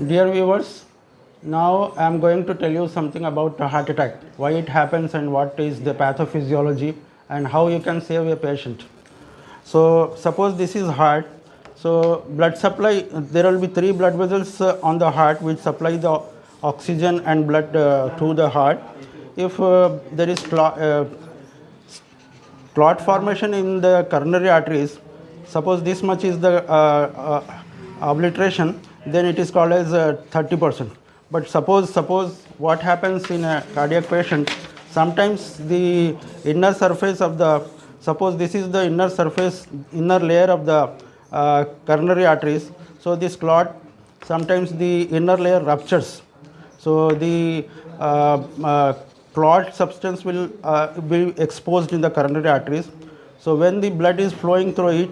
Dear viewers, now I am going to tell you something about a heart attack, why it happens and what is the pathophysiology and how you can save a patient. So suppose this is heart. So blood supply, there will be three blood vessels on the heart which supply the oxygen and blood to the heart. If there is clot formation in the coronary arteries, suppose this much is the obliteration, then it is called as 30%. But suppose what happens in a cardiac patient, sometimes the inner surface of the, suppose this is the inner layer of the coronary arteries. So this clot, sometimes the inner layer ruptures. So the clot substance will be exposed in the coronary arteries. So when the blood is flowing through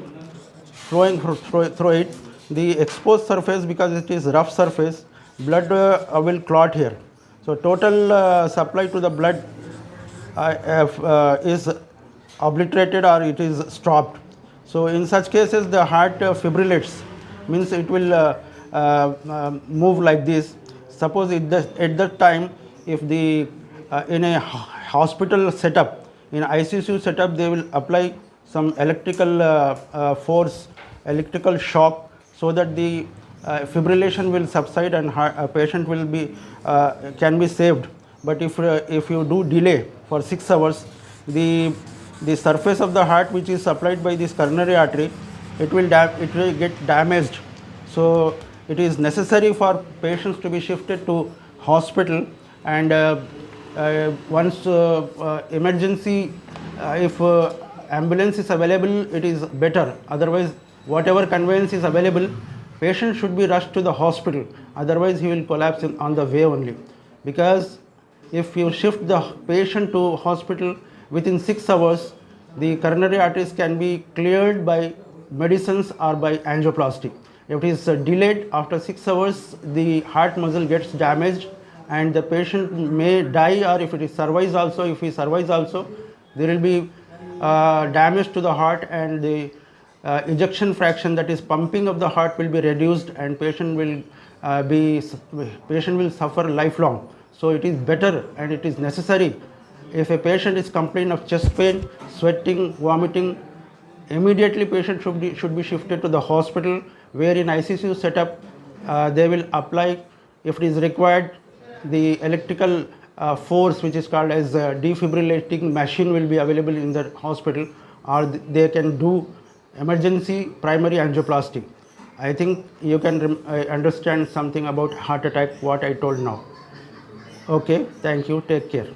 it, the exposed surface, because it is rough surface, blood will clot here. So total supply to the blood is obliterated or it is stopped. So in such cases the heart fibrillates, means it will move like this. Suppose at that time, if the in a hospital setup, in ICU setup, they will apply some electrical force, electrical shock, so that the fibrillation will subside and patient will be can be saved. But if you do delay for 6 hours, the surface of the heart which is supplied by this coronary artery, it will get damaged. So it is necessary for patients to be shifted to hospital, and once emergency, if ambulance is available, it is better. Otherwise, whatever conveyance is available, patient should be rushed to the hospital. Otherwise, he will collapse on the way only. Because if you shift the patient to hospital within 6 hours, the coronary arteries can be cleared by medicines or by angioplasty. If it is delayed, after 6 hours, the heart muscle gets damaged and the patient may die, or if he survives also, there will be damage to the heart, and the ejection fraction, that is pumping of the heart, will be reduced, and patient will suffer lifelong. So it is better and it is necessary, if a patient is complaining of chest pain, sweating, vomiting, immediately patient should be shifted to the hospital, where in ICU setup they will apply, if it is required, the electrical force which is called as defibrillating machine will be available in the hospital, or they can do emergency primary angioplasty. I think you can understand something about heart attack what I told now. Okay, thank you, take care.